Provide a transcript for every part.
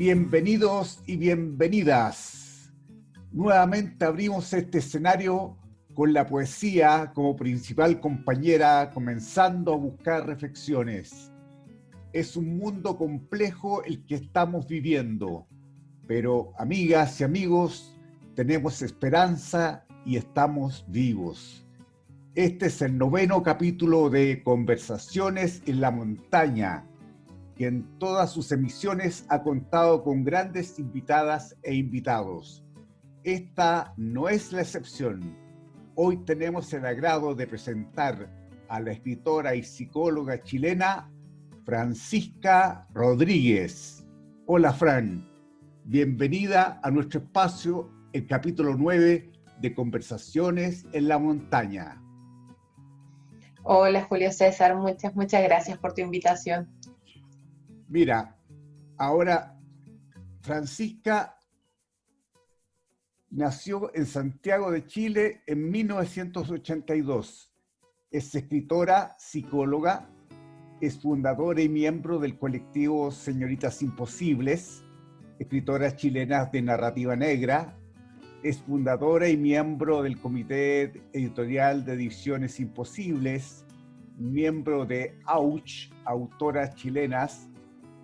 Bienvenidos y bienvenidas. Nuevamente abrimos este escenario con la poesía como principal compañera, comenzando a buscar reflexiones. Es un mundo complejo el que estamos viviendo, pero amigas y amigos, tenemos esperanza y estamos vivos. Este es el 9º capítulo de Conversaciones en la Montaña, que en todas sus emisiones ha contado con grandes invitadas e invitados. Esta no es la excepción. Hoy tenemos el agrado de presentar a la escritora y psicóloga chilena Francisca Rodríguez. Hola, Fran. Bienvenida a nuestro espacio, el capítulo 9 de Conversaciones en la Montaña. Hola, Julio César. Muchas gracias por tu invitación. Mira, ahora Francisca nació en Santiago de Chile en 1982. Es escritora, psicóloga, es fundadora y miembro del colectivo Señoritas Imposibles, escritoras chilenas de narrativa negra. Es fundadora y miembro del comité editorial de Ediciones Imposibles, miembro de Auch, autoras chilenas,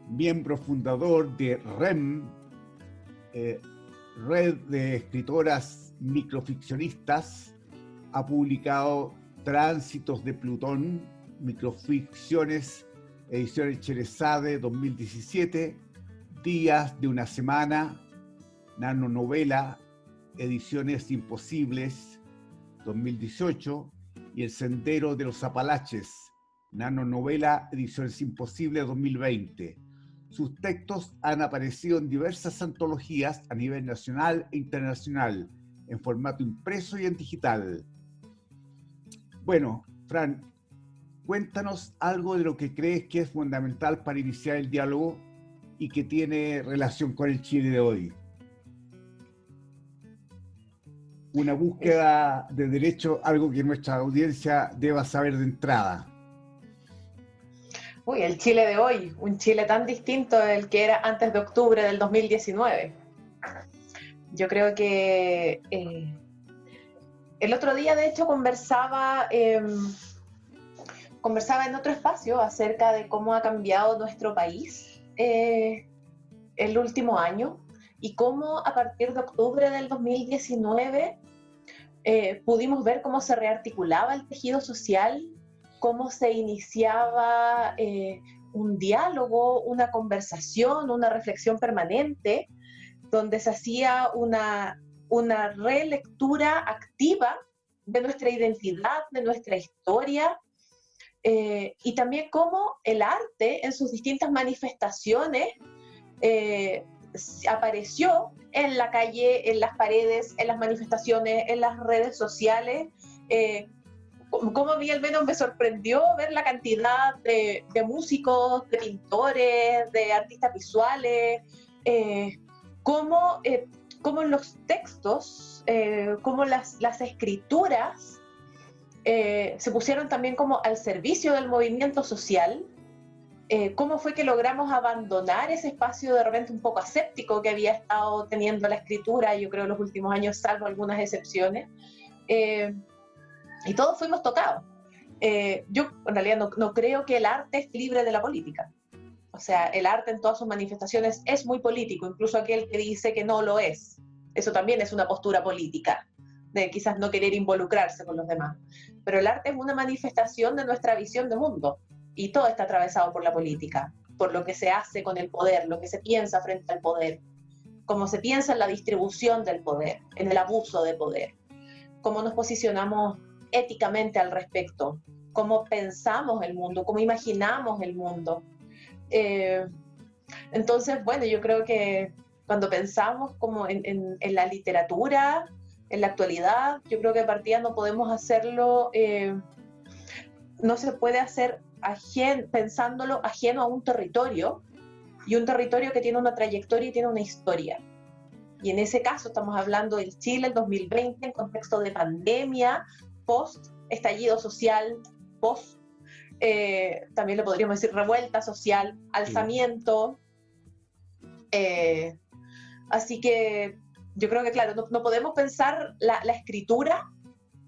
miembro fundador de REM, Red de Escritoras Microficcionistas. Ha publicado Tránsitos de Plutón, Microficciones, Ediciones Cherezade 2017, Días de una Semana, Nanonovela, Ediciones Imposibles 2018, y El Sendero de los Apalaches, Nanonovela, Ediciones Imposibles 2020. Sus textos han aparecido en diversas antologías a nivel nacional e internacional, en formato impreso y en digital. Bueno, Fran, cuéntanos algo de lo que crees que es fundamental para iniciar el diálogo y que tiene relación con el Chile de hoy. Una búsqueda de derecho, algo que nuestra audiencia deba saber de entrada. Uy, el Chile de hoy, un Chile tan distinto del que era antes de octubre del 2019. Yo creo que el otro día, de hecho, conversaba en otro espacio acerca de cómo ha cambiado nuestro país el último año y cómo a partir de octubre del 2019 pudimos ver cómo se rearticulaba el tejido social, cómo se iniciaba un diálogo, una conversación, una reflexión permanente, donde se hacía una relectura activa de nuestra identidad, de nuestra historia, y también cómo el arte en sus distintas manifestaciones apareció en la calle, en las paredes, en las manifestaciones, en las redes sociales. Como a mí al menos me sorprendió ver la cantidad de músicos, de pintores, de artistas visuales, cómo los textos, cómo las escrituras se pusieron también como al servicio del movimiento social. Cómo fue que logramos abandonar ese espacio de repente un poco aséptico que había estado teniendo la escritura, yo creo, en los últimos años, salvo algunas excepciones. Y todos fuimos tocados. Yo en realidad no creo que el arte es libre de la política. O sea, el arte en todas sus manifestaciones es muy político, incluso aquel que dice que no lo es. Eso también es una postura política, de quizás no querer involucrarse con los demás. Pero el arte es una manifestación de nuestra visión de mundo, y todo está atravesado por la política, por lo que se hace con el poder, lo que se piensa frente al poder, cómo se piensa en la distribución del poder, en el abuso de poder, cómo nos posicionamos éticamente al respecto, cómo pensamos el mundo, cómo imaginamos el mundo. Entonces, bueno, yo creo que cuando pensamos como en la literatura, en la actualidad, yo creo que de partida no podemos hacerlo, no se puede hacer pensándolo ajeno a un territorio, y un territorio que tiene una trayectoria y tiene una historia. Y en ese caso estamos hablando del Chile el 2020 en contexto de pandemia, post estallido social, post también le podríamos decir revuelta social, alzamiento, Así que yo creo que, claro, no podemos pensar la escritura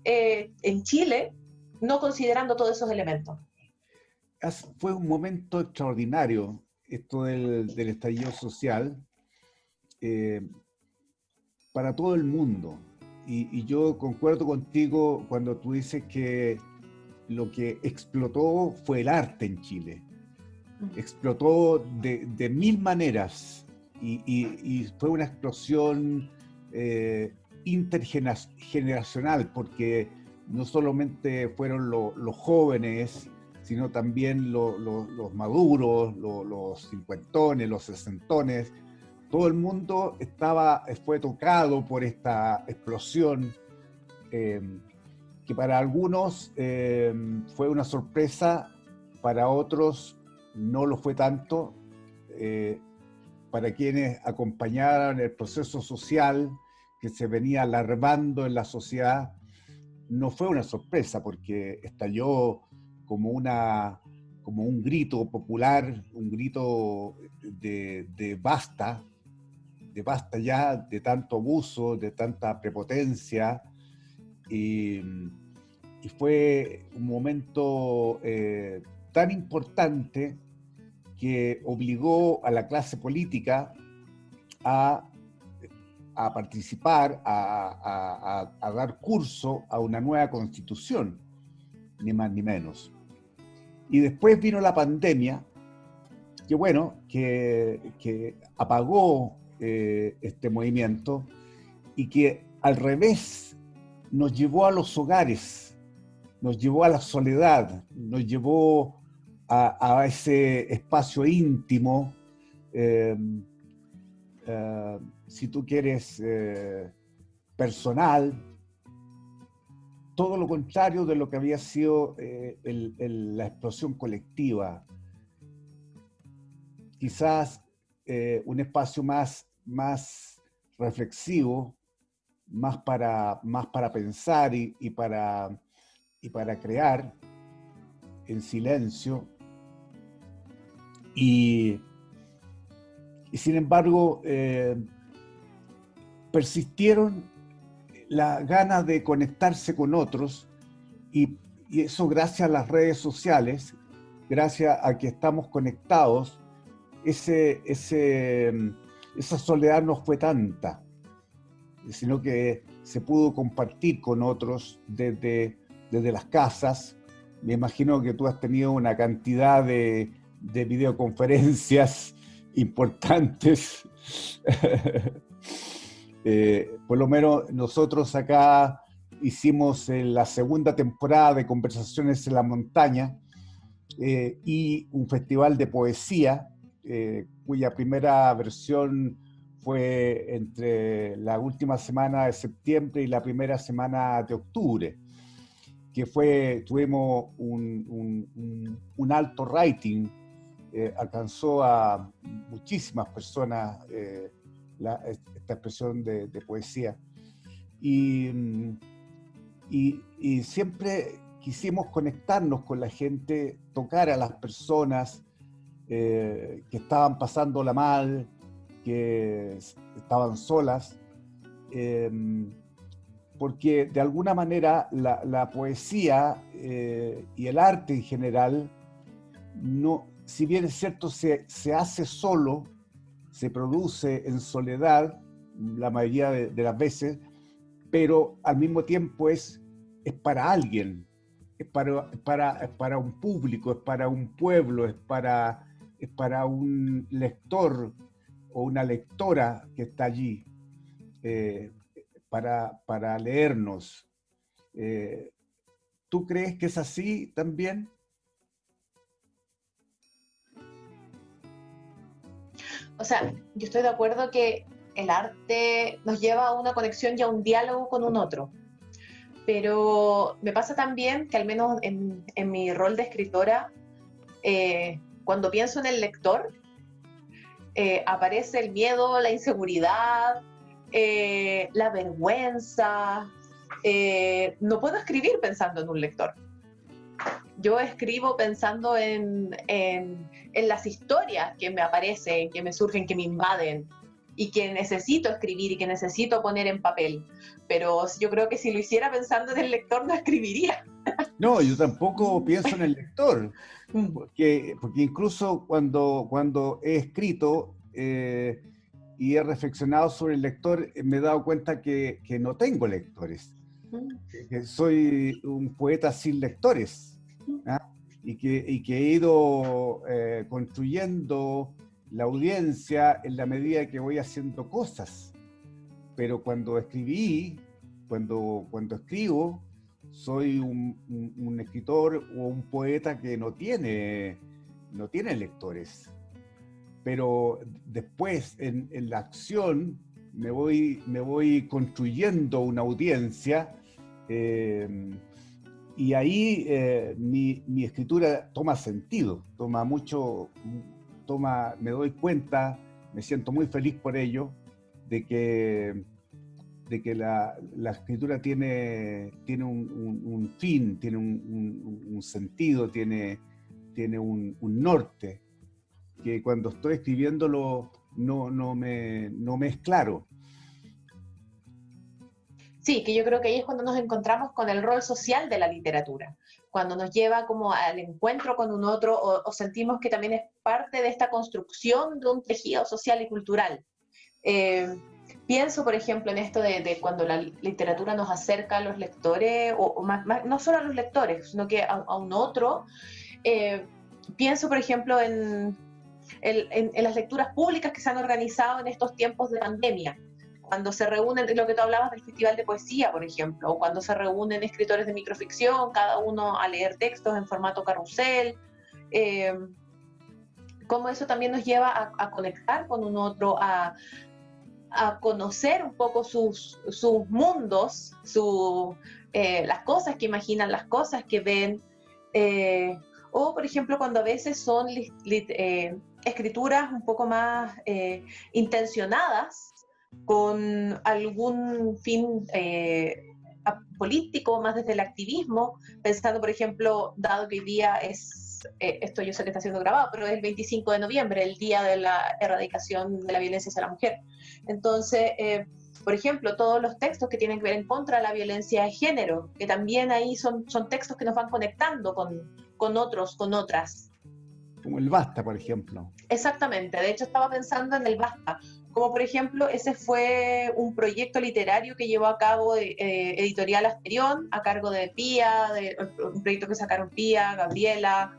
en Chile no considerando todos esos elementos. Fue un momento extraordinario esto del estallido social para todo el mundo. Y yo concuerdo contigo cuando tú dices que lo que explotó fue el arte en Chile. Explotó de mil maneras y fue una explosión intergeneracional, porque no solamente fueron los jóvenes, sino también los maduros, los cincuentones, los sesentones. Todo el mundo fue tocado por esta explosión que para algunos fue una sorpresa, para otros no lo fue tanto. Para quienes acompañaron el proceso social que se venía alarmando en la sociedad, no fue una sorpresa, porque estalló como un grito popular, un grito de basta ya, de tanto abuso, de tanta prepotencia, y fue un momento tan importante que obligó a la clase política a participar, a dar curso a una nueva constitución, ni más ni menos. Y después vino la pandemia, que apagó este movimiento y que al revés nos llevó a los hogares, nos llevó a la soledad, nos llevó a ese espacio íntimo, si tú quieres, personal, todo lo contrario de lo que había sido la explosión colectiva. Quizás un espacio más reflexivo, más para pensar y para crear en silencio. Y sin embargo, persistieron las ganas de conectarse con otros, y eso gracias a las redes sociales, gracias a que estamos conectados, esa soledad no fue tanta, sino que se pudo compartir con otros desde las casas. Me imagino que tú has tenido una cantidad de videoconferencias importantes. Por lo menos nosotros acá hicimos la segunda temporada de Conversaciones en la Montaña y un festival de poesía cuya primera versión fue entre la última semana de septiembre y la primera semana de octubre, que tuvimos un alto rating, alcanzó a muchísimas personas esta expresión de poesía. Y siempre quisimos conectarnos con la gente, tocar a las personas que estaban pasándola mal, que estaban solas, porque de alguna manera la poesía y el arte en general, si bien es cierto, se hace solo, se produce en soledad la mayoría de las veces, pero al mismo tiempo es para alguien, es para un público, es para un pueblo, es para un lector o una lectora que está allí para leernos. ¿Tú crees que es así también? O sea, yo estoy de acuerdo que el arte nos lleva a una conexión y a un diálogo con un otro. Pero me pasa también que, al menos en mi rol de escritora, cuando pienso en el lector, aparece el miedo, la inseguridad, la vergüenza. No puedo escribir pensando en un lector. Yo escribo pensando en las historias que me aparecen, que me surgen, que me invaden, y que necesito escribir y que necesito poner en papel. Pero yo creo que si lo hiciera pensando en el lector, no escribiría. No, yo tampoco pienso en el lector, porque incluso cuando he escrito y he reflexionado sobre el lector, me he dado cuenta que no tengo lectores, que soy un poeta sin lectores, ¿ah? Y que he ido construyendo la audiencia en la medida que voy haciendo cosas. Pero cuando escribo, soy un escritor o un poeta que no tiene lectores. Pero después, en la acción, me voy construyendo una audiencia, y ahí mi escritura toma sentido, me doy cuenta, me siento muy feliz por ello, de que la escritura tiene un fin, tiene un sentido, tiene un norte, que cuando estoy escribiéndolo no me es claro. Sí, que yo creo que ahí es cuando nos encontramos con el rol social de la literatura, cuando nos lleva como al encuentro con un otro, o sentimos que también es parte de esta construcción de un tejido social y cultural. Pienso, por ejemplo, en esto de cuando la literatura nos acerca a los lectores, o más, no solo a los lectores, sino que a un otro. Pienso, por ejemplo, en las lecturas públicas que se han organizado en estos tiempos de pandemia, cuando se reúnen, lo que tú hablabas del Festival de Poesía, por ejemplo, o cuando se reúnen escritores de microficción, cada uno a leer textos en formato carrusel, cómo eso también nos lleva a conectar con un otro, a conocer un poco sus mundos, las cosas que imaginan, las cosas que ven, o por ejemplo cuando a veces son escrituras un poco más intencionadas, con algún fin político, más desde el activismo, pensando, por ejemplo, dado que hoy día esto yo sé que está siendo grabado, pero es el 25 de noviembre, el día de la erradicación de la violencia hacia la mujer. Entonces, por ejemplo, todos los textos que tienen que ver en contra de la violencia de género, que también ahí son textos que nos van conectando con otros, con otras. Como el Basta, por ejemplo. Exactamente, de hecho estaba pensando en el Basta, como por ejemplo ese fue un proyecto literario que llevó a cabo Editorial Asterión, a cargo de Pía, un proyecto que sacaron Pía, Gabriela,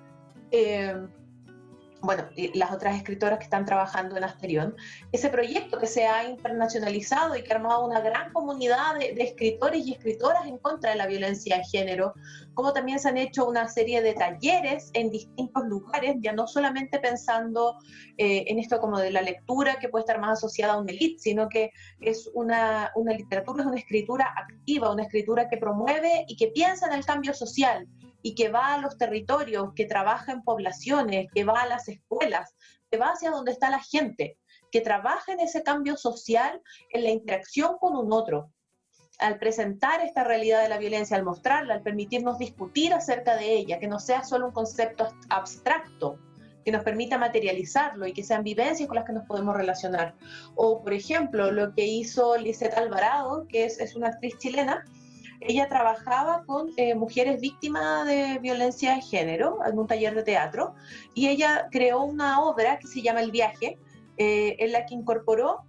y las otras escritoras que están trabajando en Asterión. Ese proyecto que se ha internacionalizado y que ha armado una gran comunidad de escritores y escritoras en contra de la violencia de género, como también se han hecho una serie de talleres en distintos lugares, ya no solamente pensando en esto como de la lectura que puede estar más asociada a una élite, sino que es una literatura, es una escritura activa, una escritura que promueve y que piensa en el cambio social, y que va a los territorios, que trabaja en poblaciones, que va a las escuelas, que va hacia donde está la gente, que trabaja en ese cambio social, en la interacción con un otro. Al presentar esta realidad de la violencia, al mostrarla, al permitirnos discutir acerca de ella, que no sea solo un concepto abstracto, que nos permita materializarlo y que sean vivencias con las que nos podemos relacionar. O, por ejemplo, lo que hizo Lisette Alvarado, que es una actriz chilena. Ella trabajaba con mujeres víctimas de violencia de género en un taller de teatro, y ella creó una obra que se llama El Viaje, en la que incorporó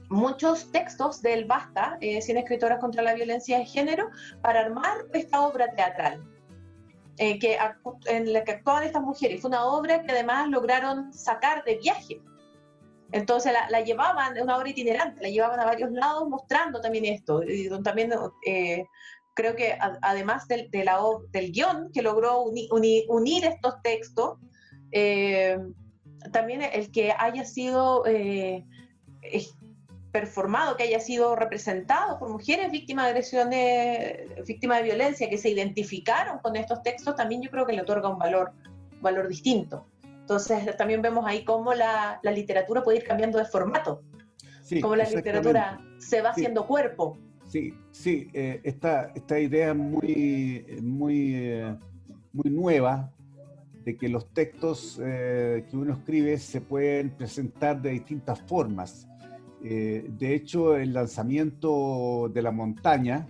muchos textos del Basta, 100 escritoras contra la violencia de género, para armar esta obra teatral, en la que actuaban estas mujeres. Fue una obra que además lograron sacar de viaje. Entonces la llevaban, es una obra itinerante, la llevaban a varios lados mostrando también esto. Y también creo que además del guión que logró unir estos textos, también el que haya sido performado, que haya sido representado por mujeres víctimas de agresiones, víctimas de violencia, que se identificaron con estos textos, también yo creo que le otorga un valor distinto. Entonces también vemos ahí cómo la literatura puede ir cambiando de formato, sí, cómo la literatura se va haciendo cuerpo. Sí, esta idea muy muy nueva, de que los textos que uno escribe se pueden presentar de distintas formas. De hecho, el lanzamiento de La Montaña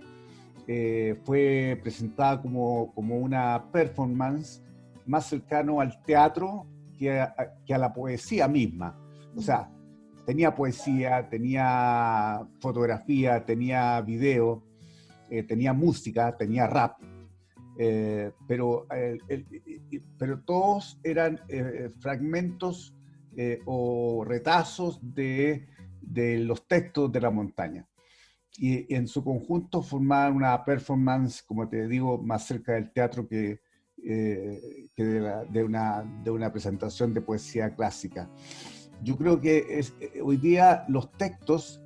fue presentada como una performance más cercano al teatro que a la poesía misma. O sea, tenía poesía, tenía fotografía, tenía video, tenía música, tenía rap, pero todos eran fragmentos o retazos de los textos de La Montaña. Y en su conjunto formaban una performance, como te digo, más cerca del teatro que de una presentación de poesía clásica. Yo creo que hoy día los textos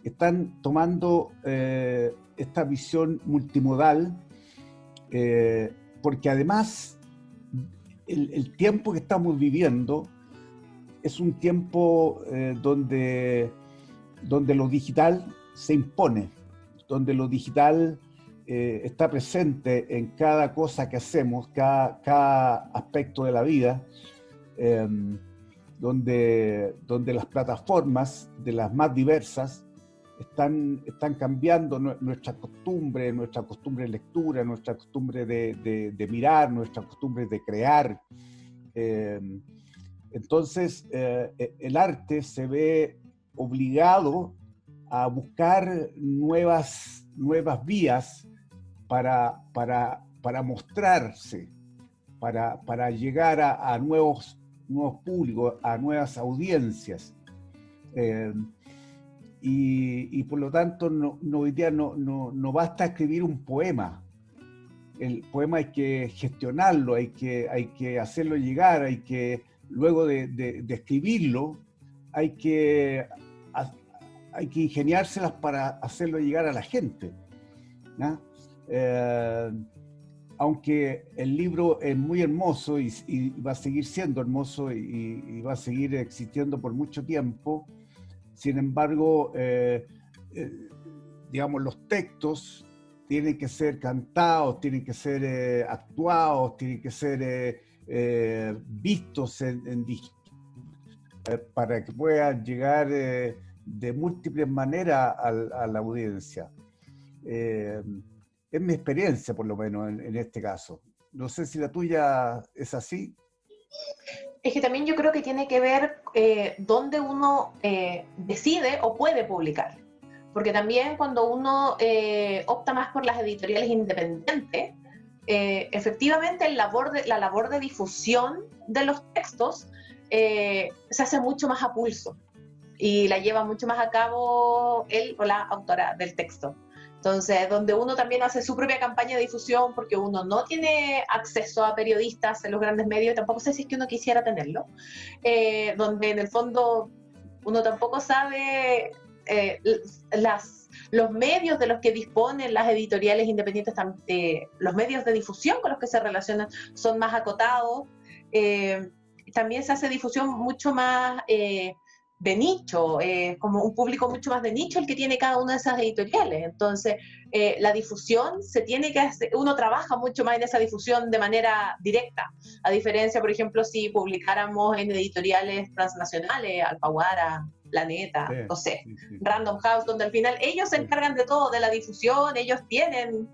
están tomando esta visión multimodal, porque además el tiempo que estamos viviendo es un tiempo donde lo digital se impone, donde lo digital está presente en cada cosa que hacemos, cada aspecto de la vida, donde las plataformas de las más diversas están cambiando nuestra costumbre de lectura, nuestra costumbre de mirar, nuestra costumbre de crear. Entonces, el arte se ve obligado a buscar nuevas vías para mostrarse, para llegar a nuevos públicos, a nuevas audiencias. Y por lo tanto, hoy día no basta escribir un poema. El poema hay que gestionarlo, hay que hacerlo llegar, luego de escribirlo, hay que ingeniárselas para hacerlo llegar a la gente, ¿no? Aunque el libro es muy hermoso y va a seguir siendo hermoso y va a seguir existiendo por mucho tiempo, sin embargo, digamos, los textos tienen que ser cantados, tienen que ser actuados, tienen que ser vistos para que puedan llegar de múltiples maneras a la audiencia. Es mi experiencia, por lo menos, en este caso. No sé si la tuya es así. Es que también yo creo que tiene que ver dónde uno decide o puede publicar. Porque también cuando uno opta más por las editoriales independientes, efectivamente la labor de difusión de los textos se hace mucho más a pulso y la lleva mucho más a cabo él o la autora del texto. Entonces, donde uno también hace su propia campaña de difusión, porque uno no tiene acceso a periodistas en los grandes medios, tampoco sé si es que uno quisiera tenerlo, donde en el fondo uno tampoco sabe los medios de los que disponen las editoriales independientes, los medios de difusión con los que se relacionan son más acotados. También se hace difusión mucho más de nicho, como un público mucho más de nicho el que tiene cada una de esas editoriales. Entonces, la difusión se tiene que hacer, uno trabaja mucho más en esa difusión de manera directa, a diferencia, por ejemplo, si publicáramos en editoriales transnacionales, Alfaguara, Planeta, sí, no sé, sí. Random House, donde al final ellos se encargan de todo, de la difusión, ellos tienen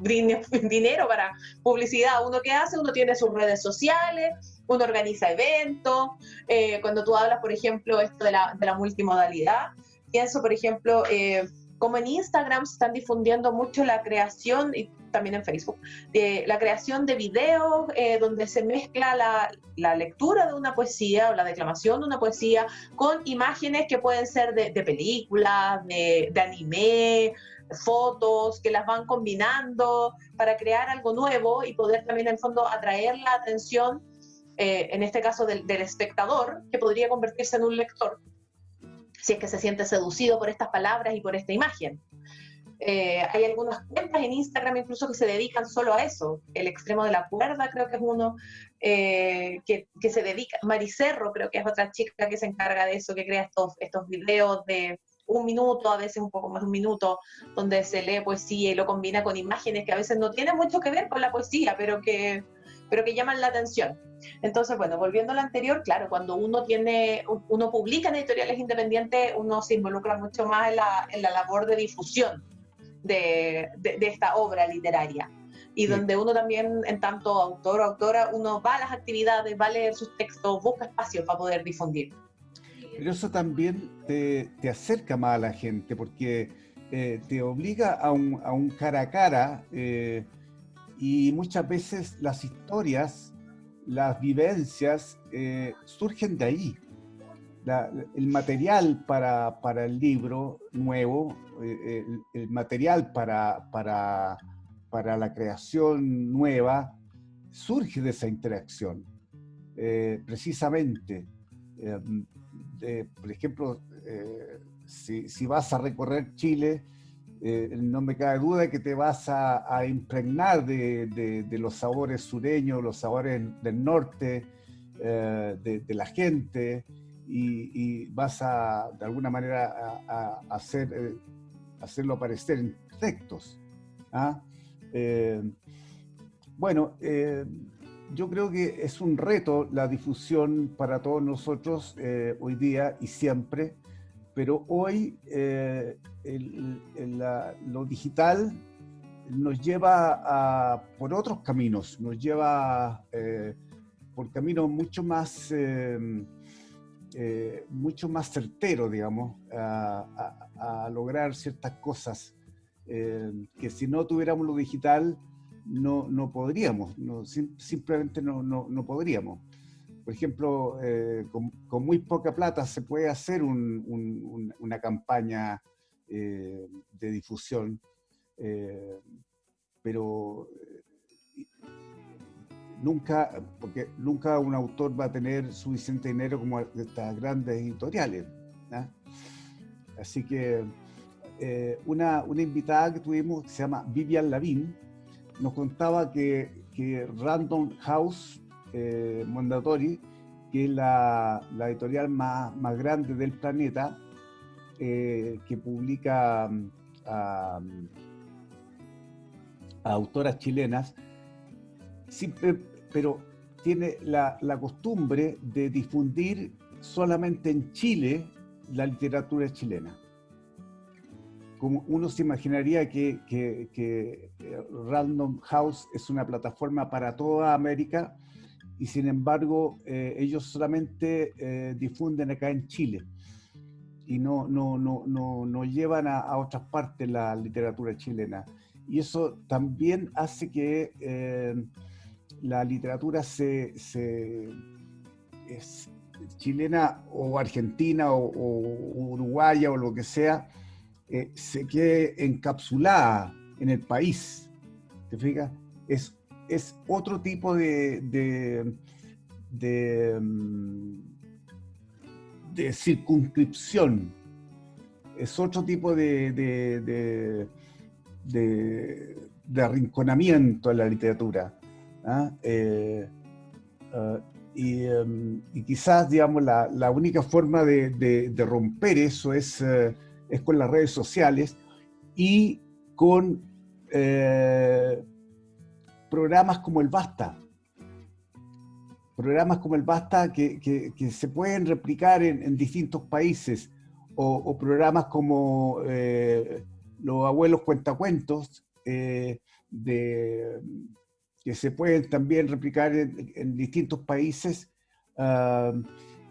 dinero para publicidad. Uno que hace, uno tiene sus redes sociales, uno organiza eventos. Cuando tú hablas, por ejemplo, esto de la multimodalidad, pienso, por ejemplo, como en Instagram se están difundiendo mucho la creación, y también en Facebook, la creación de videos donde se mezcla la lectura de una poesía o la declamación de una poesía con imágenes que pueden ser de películas, de anime, fotos, que las van combinando para crear algo nuevo y poder también en el fondo atraer la atención, en este caso del espectador, que podría convertirse en un lector, si es que se siente seducido por estas palabras y por esta imagen. Hay algunas cuentas en Instagram incluso que se dedican solo a eso. El extremo de la cuerda creo que es uno que se dedica. Maricerro creo que es otra chica que se encarga de eso, que crea estos videos de un minuto, a veces un poco más de un minuto, donde se lee poesía y lo combina con imágenes que a veces no tienen mucho que ver con la poesía, pero que pero que llaman la atención. Entonces, bueno, volviendo a lo anterior, claro, cuando uno publica en editoriales independientes, uno se involucra mucho más en la labor de difusión de esta obra literaria. Y Sí. donde uno también, en tanto autor o autora, uno va a las actividades, va a leer sus textos, busca espacios para poder difundir. Pero eso también te acerca más a la gente, porque te obliga a un cara a cara, y muchas veces las historias, las vivencias surgen de ahí. El material para el libro nuevo, el material para la creación nueva, surge de esa interacción. Precisamente, por ejemplo, si vas a recorrer Chile, no me cabe duda que te vas a impregnar de los sabores sureños, los sabores del norte, de la gente, y vas de alguna manera a hacerlo aparecer en textos. ¿Ah? Bueno, yo creo que es un reto la difusión para todos nosotros hoy día y siempre, pero hoy lo digital nos lleva por otros caminos, nos lleva por caminos mucho más certeros, digamos, a lograr ciertas cosas que si no tuviéramos lo digital no podríamos, simplemente no podríamos. Por ejemplo, con muy poca plata se puede hacer una campaña de difusión, pero porque nunca un autor va a tener suficiente dinero como estas grandes editoriales, ¿no? Así que una invitada que tuvimos, que se llama Vivian Lavín, nos contaba que Random House Mondadori, que es la editorial más grande del planeta, que publica a autoras chilenas, pero tiene la costumbre de difundir solamente en Chile la literatura chilena. Como uno se imaginaría que Random House es una plataforma para toda América, y sin embargo ellos solamente difunden acá en Chile y no llevan a otras partes la literatura chilena. Y eso también hace que la literatura chilena o argentina o uruguaya o lo que sea, se quede encapsulada en el país. ¿Te fijas? Es otro tipo de circunscripción, es otro tipo de arrinconamiento en la literatura. ¿Ah? Y quizás, digamos, la única forma de romper eso es con las redes sociales y con programas como el Basta. Programas como el Basta que se pueden replicar en distintos países, o programas como Los Abuelos Cuentacuentos, que se pueden también replicar en distintos países.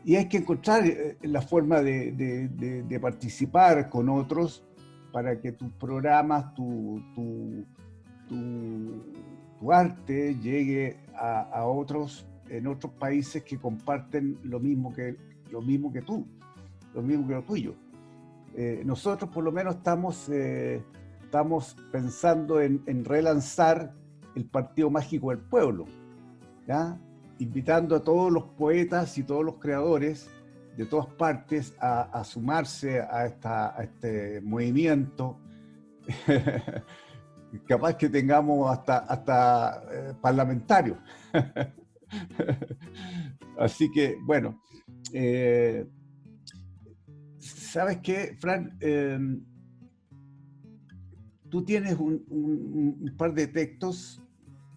Y hay que encontrar la forma de participar con otros para que tus programas, tu arte llegue a otros en otros países que comparten lo mismo que tú, lo mismo que lo tuyo. Nosotros por lo menos estamos pensando en relanzar el Partido Mágico del Pueblo, ¿ya? Invitando a todos los poetas y todos los creadores de todas partes a sumarse a este movimiento. Capaz que tengamos hasta parlamentarios. Así que, bueno, ¿sabes qué, Fran? Tú tienes un par de textos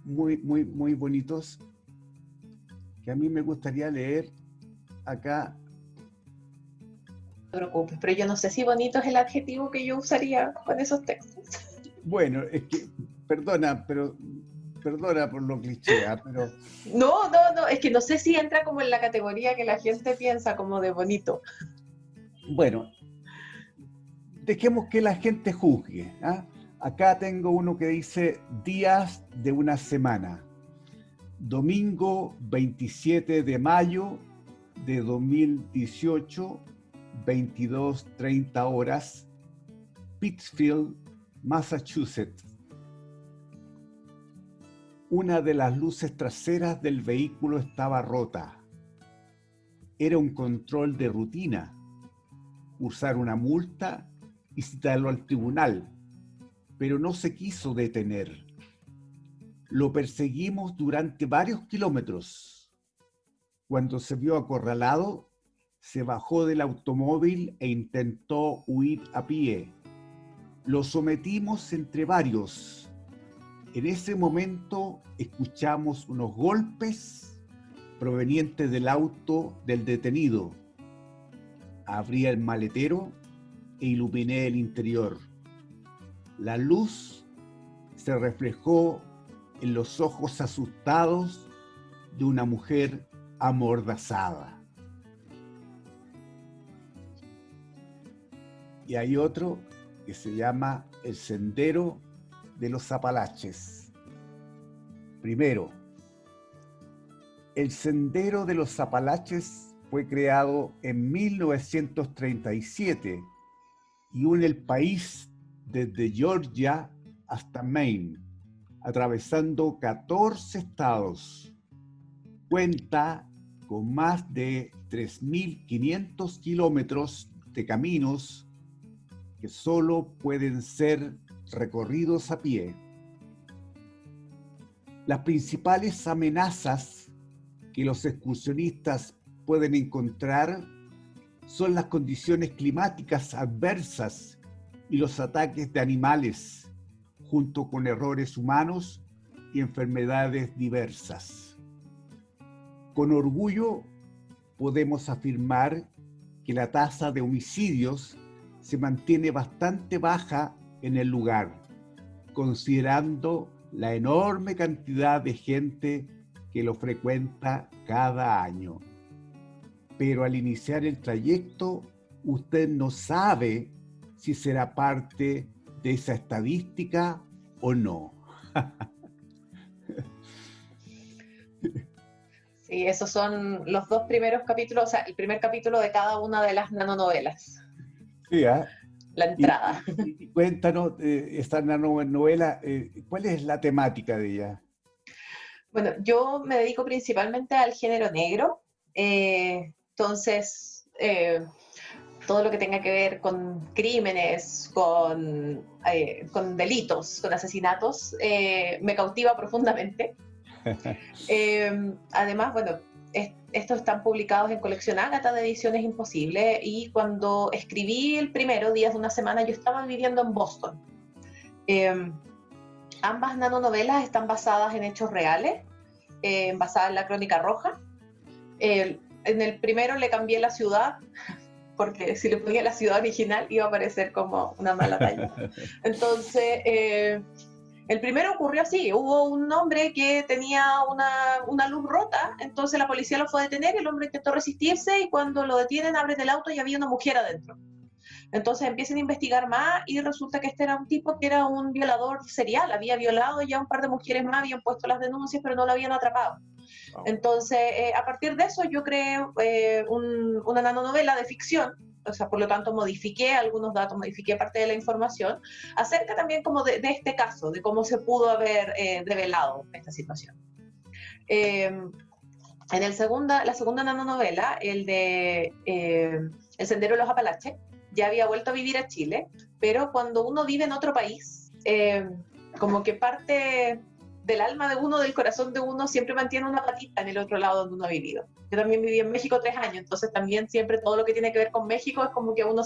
muy bonitos que a mí me gustaría leer acá. No te preocupes, pero yo no sé si bonito es el adjetivo que yo usaría con esos textos. Bueno, es que, perdona por lo cliché, pero... No, es que no sé si entra como en la categoría que la gente piensa como de bonito. Bueno, dejemos que la gente juzgue. Acá tengo uno que dice días de una semana. Domingo 27 de mayo de 2018, 22:30 horas, Pittsfield, Massachusetts. Una de las luces traseras del vehículo estaba rota. Era un control de rutina. Usar una multa y citarlo al tribunal, pero no se quiso detener. Lo perseguimos durante varios kilómetros. Cuando se vio acorralado, se bajó del automóvil e intentó huir a pie. Lo sometimos entre varios. En ese momento escuchamos unos golpes provenientes del auto del detenido. Abrí el maletero e iluminé el interior. La luz se reflejó en los ojos asustados de una mujer amordazada. Y hay otro que se llama El Sendero de los Apalaches. Primero, el Sendero de los Apalaches fue creado en 1937 y une el país desde Georgia hasta Maine, atravesando 14 estados. Cuenta con más de 3.500 kilómetros de caminos que solo pueden ser recorridos a pie. Las principales amenazas que los excursionistas pueden encontrar son las condiciones climáticas adversas y los ataques de animales, junto con errores humanos y enfermedades diversas. Con orgullo podemos afirmar que la tasa de homicidios se mantiene bastante baja en el lugar, considerando la enorme cantidad de gente que lo frecuenta cada año. Pero al iniciar el trayecto, usted no sabe si será parte de esa estadística o no. Sí, esos son los dos primeros capítulos, o sea, el primer capítulo de cada una de las nanonovelas. Sí, La entrada. Y cuéntanos, esta nanonovela, ¿cuál es la temática de ella? Bueno, yo me dedico principalmente al género negro, entonces todo lo que tenga que ver con crímenes, con delitos, con asesinatos, me cautiva profundamente. Además, bueno, estos están publicados en Colección Ágata de Ediciones Imposibles, y cuando escribí el primero, Días de una semana, yo estaba viviendo en Boston. Ambas nanonovelas están basadas en hechos reales, basadas en la Crónica Roja. En el primero le cambié la ciudad, porque si le ponía la ciudad original iba a parecer como una mala talla. Entonces, el primero ocurrió así: hubo un hombre que tenía una luz rota, entonces la policía lo fue a detener, el hombre intentó resistirse y cuando lo detienen abren el auto y había una mujer adentro. Entonces empiezan a investigar más y resulta que este era un tipo que era un violador serial, había violado ya un par de mujeres más, habían puesto las denuncias pero no lo habían atrapado. Wow. Entonces, a partir de eso yo creé una nanonovela de ficción, o sea, por lo tanto modifiqué algunos datos, modifiqué parte de la información, acerca también como de este caso, de cómo se pudo haber develado esta situación. En la segunda nanonovela, El Sendero de los Apalaches, ya había vuelto a vivir a Chile, pero cuando uno vive en otro país, como que parte del alma de uno, del corazón de uno, siempre mantiene una patita en el otro lado donde uno ha vivido. Yo también viví en México 3 años, entonces también siempre todo lo que tiene que ver con México es como que a uno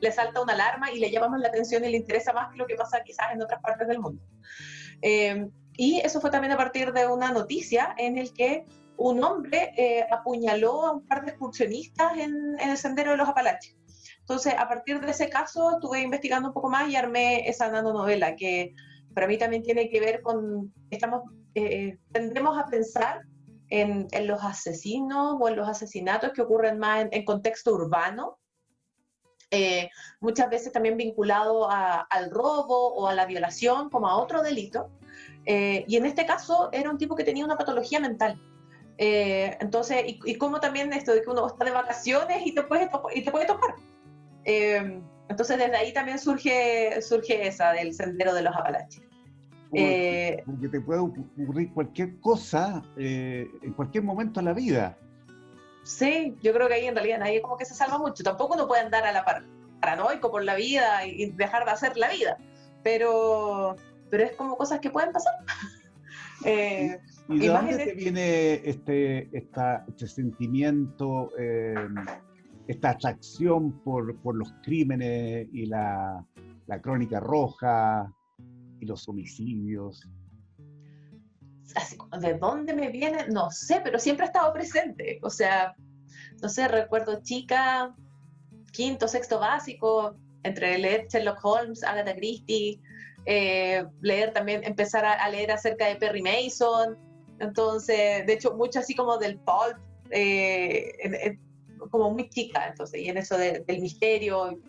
le salta una alarma y le llama más la atención y le interesa más que lo que pasa quizás en otras partes del mundo. Y eso fue también a partir de una noticia en el que un hombre apuñaló a un par de excursionistas en el Sendero de los Apalaches. Entonces, a partir de ese caso, estuve investigando un poco más y armé esa nanonovela, que para mí también tiene que ver con, tendemos a pensar en los asesinos o en los asesinatos que ocurren más en contexto urbano, muchas veces también vinculado al robo o a la violación como a otro delito. Y en este caso era un tipo que tenía una patología mental. Entonces, y como también esto de que uno está de vacaciones y te puede topar. Entonces, desde ahí también surge esa del Sendero de los Apalaches. Porque te puede ocurrir cualquier cosa en cualquier momento de la vida. Sí, yo creo que ahí en realidad nadie como que se salva mucho. Tampoco uno puede andar a la paranoico por la vida y dejar de hacer la vida. Pero es como cosas que pueden pasar. ¿Y de dónde te viene este sentimiento, esta atracción por los crímenes y la crónica roja y los homicidios? Así, ¿de dónde me viene? No sé, pero siempre ha estado presente. O sea, no sé, recuerdo chica, quinto, sexto básico, entre leer Sherlock Holmes, Agatha Christie, leer también, empezar a leer acerca de Perry Mason. Entonces, de hecho, mucho así como del pulp, como muy chica, entonces, y en eso del misterio.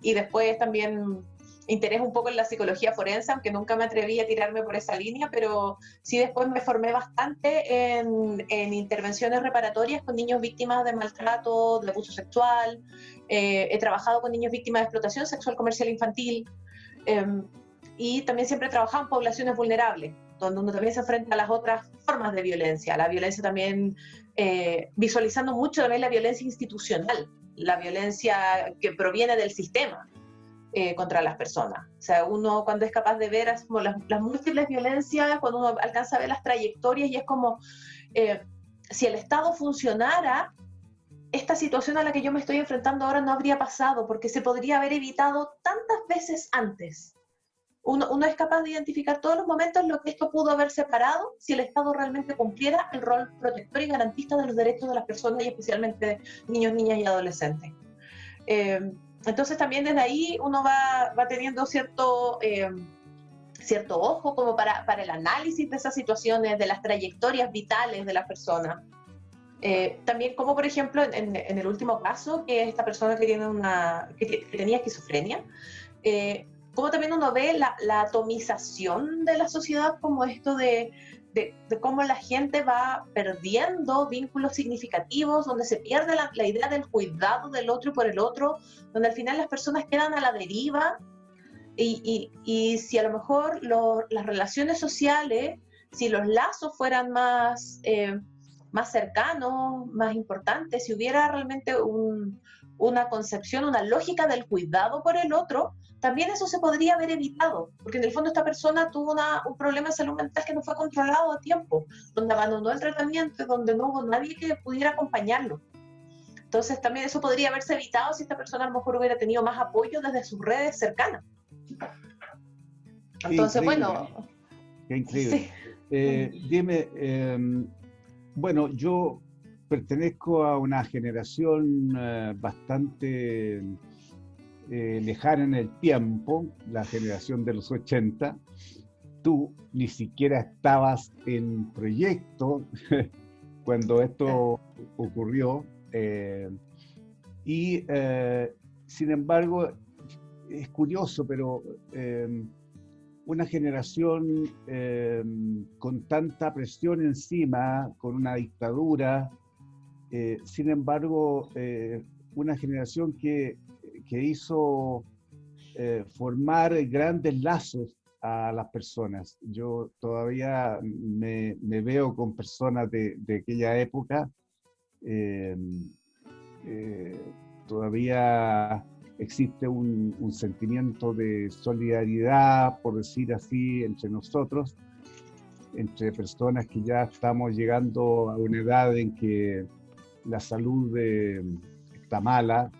Y después también interés un poco en la psicología forense, aunque nunca me atreví a tirarme por esa línea, pero sí después me formé bastante en intervenciones reparatorias con niños víctimas de maltrato, de abuso sexual. He trabajado con niños víctimas de explotación sexual comercial infantil, y también siempre he trabajado en poblaciones vulnerables, donde uno también se enfrenta a las otras formas de violencia. La violencia también, visualizando mucho también la violencia institucional, la violencia que proviene del sistema. Contra las personas. O sea, uno cuando es capaz de ver como las múltiples violencias, cuando uno alcanza a ver las trayectorias y es como, si el Estado funcionara, esta situación a la que yo me estoy enfrentando ahora no habría pasado, porque se podría haber evitado tantas veces antes. Uno es capaz de identificar todos los momentos en los que esto pudo haber separado si el Estado realmente cumpliera el rol protector y garantista de los derechos de las personas y especialmente de niños, niñas y adolescentes. Entonces también desde ahí uno va teniendo cierto ojo como para el análisis de esas situaciones, de las trayectorias vitales de las personas. También como por ejemplo en el último caso, que es esta persona que tenía esquizofrenia, como también uno ve la atomización de la sociedad, como esto de cómo la gente va perdiendo vínculos significativos, donde se pierde la idea del cuidado del otro y por el otro, donde al final las personas quedan a la deriva, y si a lo mejor las relaciones sociales, si los lazos fueran más cercanos, más importantes, si hubiera realmente una concepción, una lógica del cuidado por el otro, también eso se podría haber evitado, porque en el fondo esta persona tuvo un problema de salud mental que no fue controlado a tiempo, donde abandonó el tratamiento, donde no hubo nadie que pudiera acompañarlo. Entonces también eso podría haberse evitado si esta persona a lo mejor hubiera tenido más apoyo desde sus redes cercanas. Entonces, bueno... Qué increíble. Sí. Dime, bueno, yo pertenezco a una generación bastante lejana en el tiempo, la generación de los 80. Tú ni siquiera estabas en proyecto cuando esto ocurrió, y sin embargo es curioso, pero una generación con tanta presión encima, con una dictadura, sin embargo una generación que hizo formar grandes lazos a las personas. Yo todavía me veo con personas de aquella época. Todavía existe un sentimiento de solidaridad, por decir así, entre nosotros, entre personas que ya estamos llegando a una edad en que la salud está mala,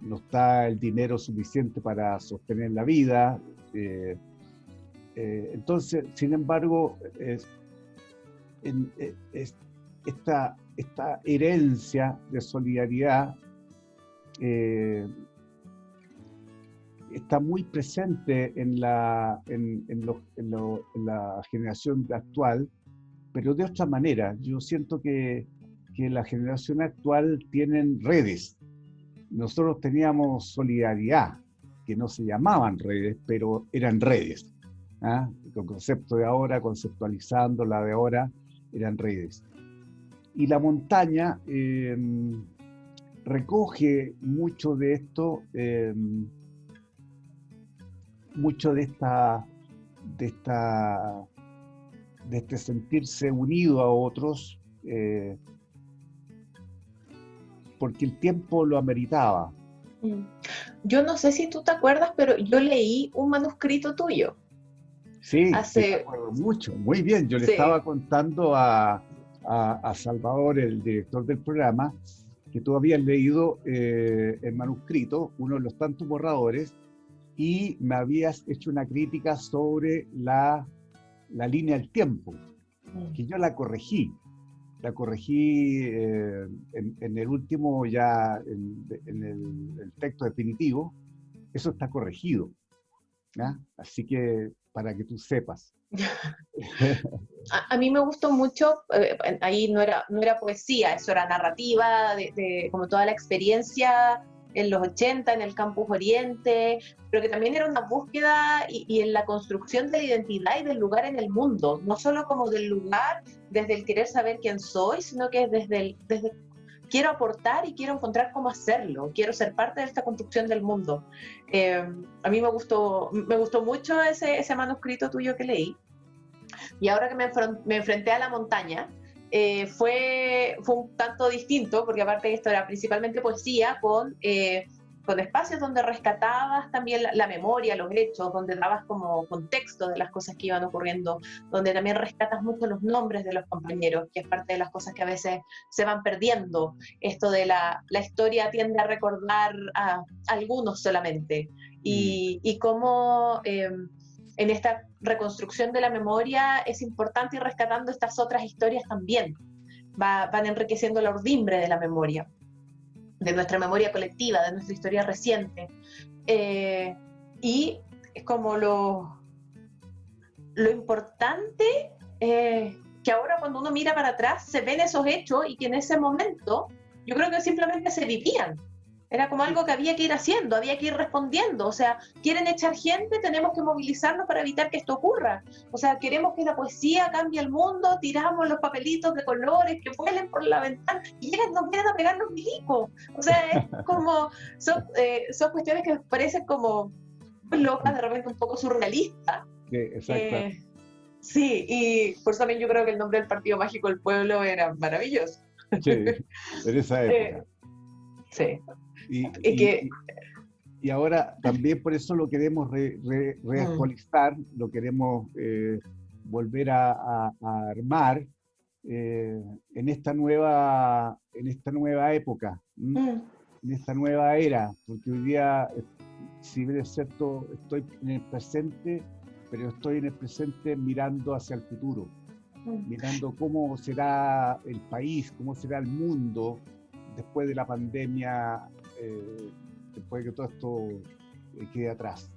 no está el dinero suficiente para sostener la vida. Entonces, sin embargo, esta herencia de solidaridad está muy presente en la generación actual, pero de otra manera. Yo siento que la generación actual tienen redes. Nosotros teníamos solidaridad, que no se llamaban redes, pero eran redes. ¿Ah? Con concepto de ahora, conceptualizando la de ahora, eran redes. Y la montaña recoge mucho de esto, mucho de este sentirse unido a otros, porque el tiempo lo ameritaba. Yo no sé si tú te acuerdas, pero yo leí un manuscrito tuyo. Sí, me acuerdo mucho, muy bien. Yo le estaba contando a Salvador, el director del programa, que tú habías leído el manuscrito, uno de los tantos borradores, y me habías hecho una crítica sobre la línea del tiempo, que yo la corregí. La corregí en el último, ya en el texto definitivo. Eso está corregido, ¿ya? Así que para que tú sepas. A mí me gustó mucho, ahí no era poesía, eso era narrativa, como toda la experiencia en los 80, en el Campus Oriente, pero que también era una búsqueda y en la construcción de la identidad y del lugar en el mundo, no solo como del lugar, desde el querer saber quién soy, sino que desde quiero aportar y quiero encontrar cómo hacerlo, quiero ser parte de esta construcción del mundo. A mí me gustó mucho ese manuscrito tuyo que leí, y ahora que me enfrenté a la montaña, fue un tanto distinto, porque aparte de esto era principalmente poesía, con espacios donde rescatabas también la memoria, los hechos, donde dabas como contexto de las cosas que iban ocurriendo, donde también rescatas mucho los nombres de los compañeros, que es parte de las cosas que a veces se van perdiendo. Esto de la historia tiende a recordar a algunos solamente, y cómo en esta reconstrucción de la memoria es importante ir rescatando estas otras historias también. Van enriqueciendo la urdimbre de la memoria, de nuestra memoria colectiva, de nuestra historia reciente. Y es como lo importante, que ahora cuando uno mira para atrás se ven esos hechos, y que en ese momento yo creo que simplemente se vivían. Era como algo que había que ir haciendo, había que ir respondiendo. O sea, quieren echar gente, tenemos que movilizarnos para evitar que esto ocurra. O sea, queremos que la poesía cambie el mundo, tiramos los papelitos de colores que vuelen por la ventana y nos vienen a pegar los milicos. O sea, es como, son cuestiones que parecen como muy locas, de repente un poco surrealistas. Sí, exacto. Sí, y por eso también yo creo que el nombre del Partido Mágico del Pueblo era maravilloso. Sí, en esa época. Sí. Y ahora también por eso lo queremos reactualizar, lo queremos volver a armar en esta nueva época, en esta nueva era, porque hoy día, si bien es cierto, estoy en el presente, pero estoy en el presente mirando hacia el futuro, mirando cómo será el país, cómo será el mundo después de la pandemia, después de que todo esto quede atrás.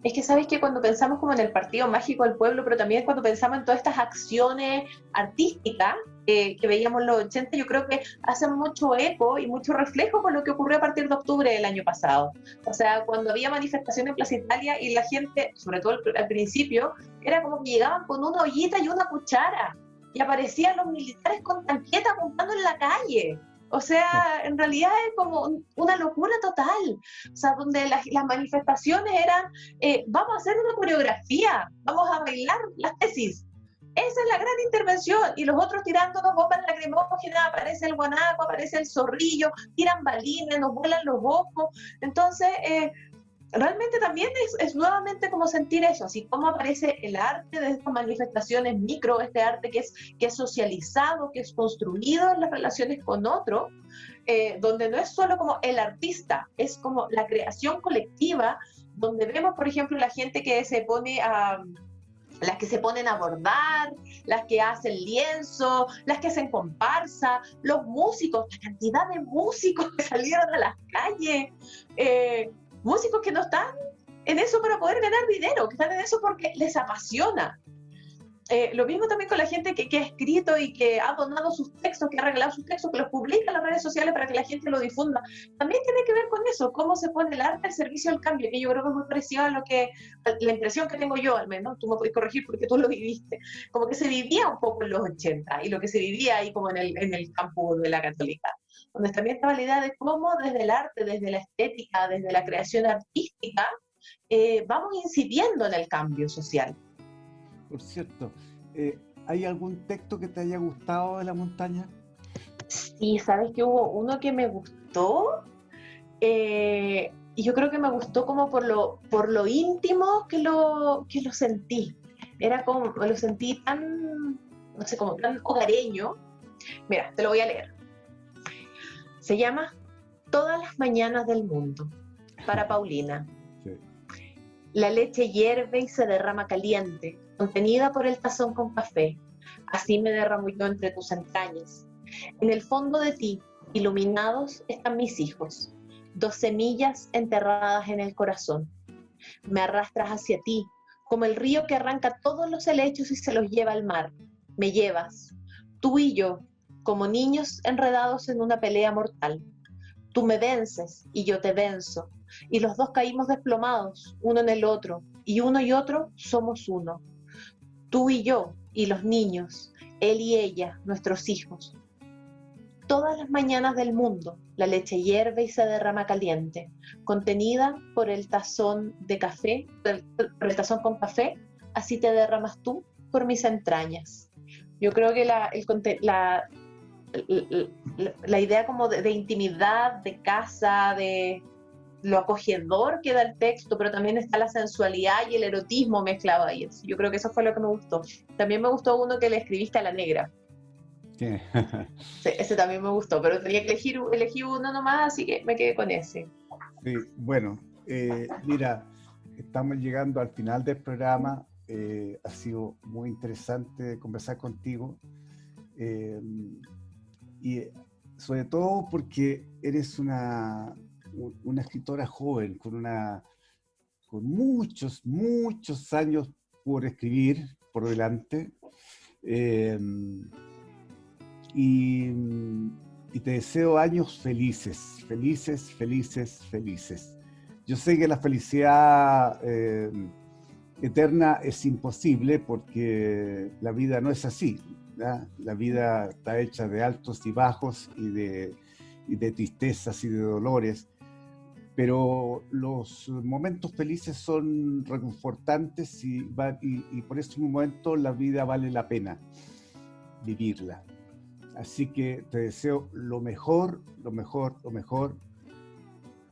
Es que sabes que cuando pensamos como en el Partido Mágico del Pueblo, pero también cuando pensamos en todas estas acciones artísticas que veíamos en los 80, yo creo que hacen mucho eco y mucho reflejo con lo que ocurrió a partir de octubre del año pasado. O sea, cuando había manifestaciones en Plaza Italia y la gente, sobre todo al principio, era como que llegaban con una ollita y una cuchara y aparecían los militares con tanqueta apuntando en la calle. O sea, en realidad es como una locura total. O sea, donde las manifestaciones eran, vamos a hacer una coreografía, vamos a bailar las tesis. Esa es la gran intervención. Y los otros tirándonos bombas lacrimógenas, aparece el guanaco, aparece el zorrillo, tiran balines, nos vuelan los ojos. Entonces, realmente también es nuevamente como sentir eso, así como aparece el arte de estas manifestaciones micro, este arte que es socializado, que es construido en las relaciones con otro, donde no es solo como el artista, es como la creación colectiva, donde vemos, por ejemplo, la gente que se pone a... las que se ponen a bordar, las que hacen lienzo, las que hacen comparsa, los músicos, la cantidad de músicos que salieron a las calles, músicos que no están en eso para poder ganar dinero, que están en eso porque les apasiona. Lo mismo también con la gente que ha escrito y que ha donado sus textos, que ha regalado sus textos, que los publica en las redes sociales para que la gente lo difunda. También tiene que ver con eso, cómo se pone el arte al servicio del cambio, que yo creo que es muy parecido a lo que, la impresión que tengo yo al menos, tú me puedes corregir porque tú lo viviste, como que se vivía un poco en los 80 y lo que se vivía ahí como en el campus de la Católica, donde también estaba la idea de cómo desde el arte, desde la estética, desde la creación artística, vamos incidiendo en el cambio social. Por cierto, ¿hay algún texto que te haya gustado de la montaña? Sí, sabes que hubo uno que me gustó, y yo creo que me gustó como por lo íntimo que lo sentí. Era como, lo sentí tan, no sé, como tan hogareño. Mira, te lo voy a leer. Se llama Todas las mañanas del mundo, para Paulina. Sí. La leche hierve y se derrama caliente, contenida por el tazón con café. Así me derramo yo entre tus entrañas. En el fondo de ti, iluminados, están mis hijos, 2 semillas enterradas en el corazón. Me arrastras hacia ti, como el río que arranca todos los helechos y se los lleva al mar. Me llevas, tú y yo, como niños enredados en una pelea mortal. Tú me vences y yo te venzo, y los dos caímos desplomados, uno en el otro, y uno y otro somos uno. Tú y yo, y los niños, él y ella, nuestros hijos. Todas las mañanas del mundo, la leche hierve y se derrama caliente, contenida por el tazón de café, por el tazón con café, así te derramas tú por mis entrañas. Yo creo que la idea como de intimidad, de casa, de lo acogedor que da el texto, pero también está la sensualidad y el erotismo mezclado ahí. Yo creo que eso fue lo que me gustó. También me gustó uno que le escribiste a la negra. Sí. Sí, ese también me gustó, pero tenía que elegir uno nomás, así que me quedé con ese. Sí, bueno, mira, estamos llegando al final del programa. Ha sido muy interesante conversar contigo. Y sobre todo porque eres una escritora joven, con muchos años por escribir por delante. Y te deseo años felices. Yo sé que la felicidad eterna es imposible porque la vida no es así, ¿ya? La vida está hecha de altos y bajos y de tristezas y de dolores, pero los momentos felices son reconfortantes y por ese momento la vida vale la pena vivirla. Así que te deseo lo mejor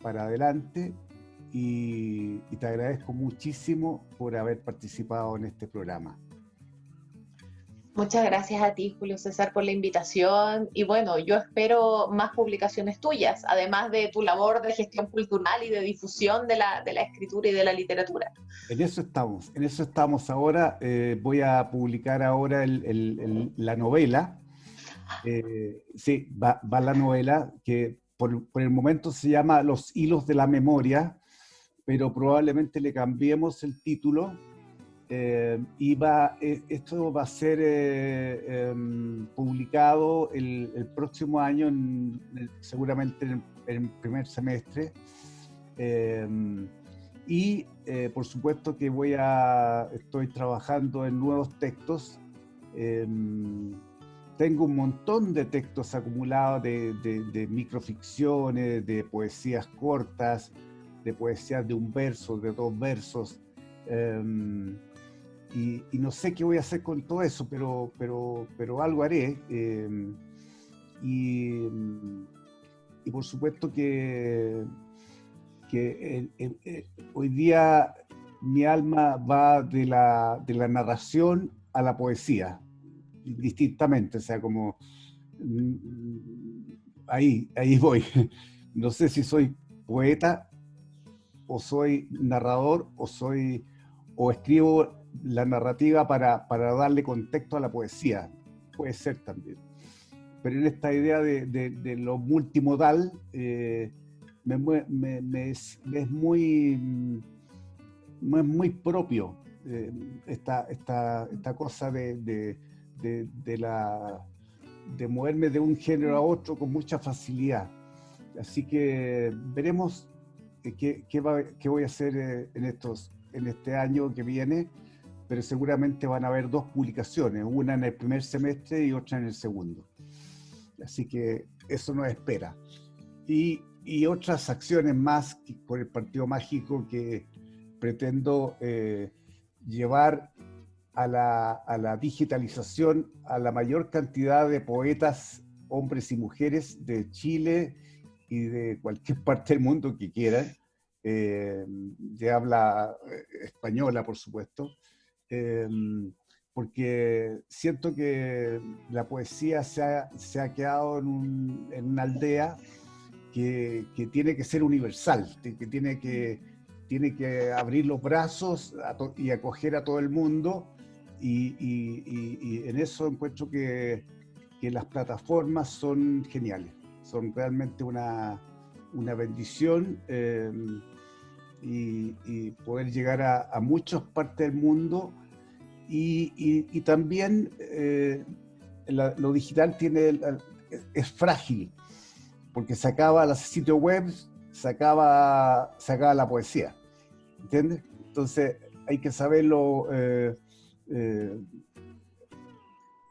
para adelante y te agradezco muchísimo por haber participado en este programa. Muchas gracias a ti, Julio César, por la invitación. Y bueno, yo espero más publicaciones tuyas, además de tu labor de gestión cultural y de difusión de la escritura y de la literatura. En eso estamos ahora. Voy a publicar ahora la novela. Sí, va la novela, que por el momento se llama Los hilos de la memoria, pero probablemente le cambiemos el título. Esto va a ser publicado el próximo año, seguramente en el primer semestre. Por supuesto que estoy trabajando en nuevos textos. Tengo un montón de textos acumulados de microficciones, de poesías cortas, de poesías de un verso, de 2 versos. Y no sé qué voy a hacer con todo eso, pero algo haré. Y por supuesto que hoy día mi alma va de la narración a la poesía, distintamente, o sea, como ahí voy. No sé si soy poeta o soy narrador o escribo la narrativa para darle contexto a la poesía. Puede ser también. Pero en esta idea de lo multimodal es muy propio esta cosa de moverme de un género a otro con mucha facilidad. Así que veremos qué voy a hacer en este año que viene, pero seguramente van a haber 2 publicaciones, una en el primer semestre y otra en el segundo. Así que eso nos espera. Y otras acciones más por el Partido Mágico que pretendo llevar a la digitalización a la mayor cantidad de poetas, hombres y mujeres de Chile y de cualquier parte del mundo que quieran, de habla española, por supuesto, porque siento que la poesía se ha quedado en una aldea que tiene que ser universal, que tiene que abrir los brazos y acoger a todo el mundo, y en eso encuentro que las plataformas son geniales, son realmente una bendición, y poder llegar a muchas partes del mundo, y también lo digital es frágil, porque se acaba los sitios web, se acaba la poesía, ¿entiendes? Entonces hay que saberlo,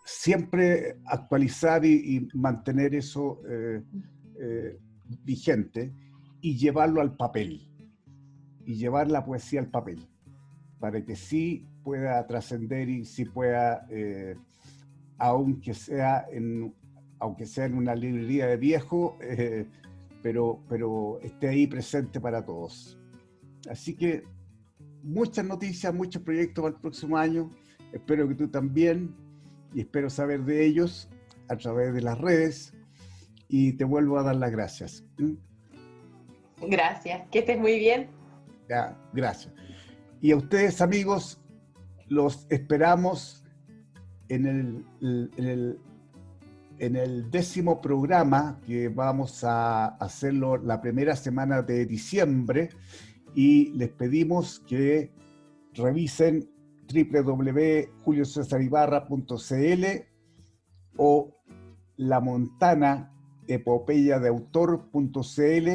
siempre actualizar y mantener eso vigente, y llevarlo al papel, y llevar la poesía al papel, para que sí pueda trascender y sí pueda, aunque sea en una librería de viejo, pero esté ahí presente para todos. Así que muchas noticias, muchos proyectos para el próximo año. Espero que tú también, y espero saber de ellos a través de las redes, y te vuelvo a dar las gracias. Gracias, que estés muy bien. Ya, gracias. Y a ustedes, amigos, los esperamos en el 10º programa, que vamos a hacerlo la primera semana de diciembre, y les pedimos que revisen www.juliocesaribarra.cl o La Montana Epopeya de Autor.cl,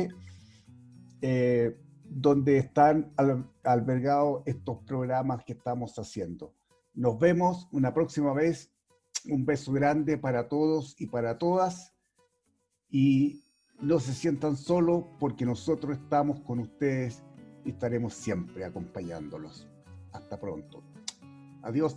donde están albergados estos programas que estamos haciendo. Nos vemos una próxima vez. Un beso grande para todos y para todas, y no se sientan solos, porque nosotros estamos con ustedes y estaremos siempre acompañándolos. Hasta pronto. Adiós.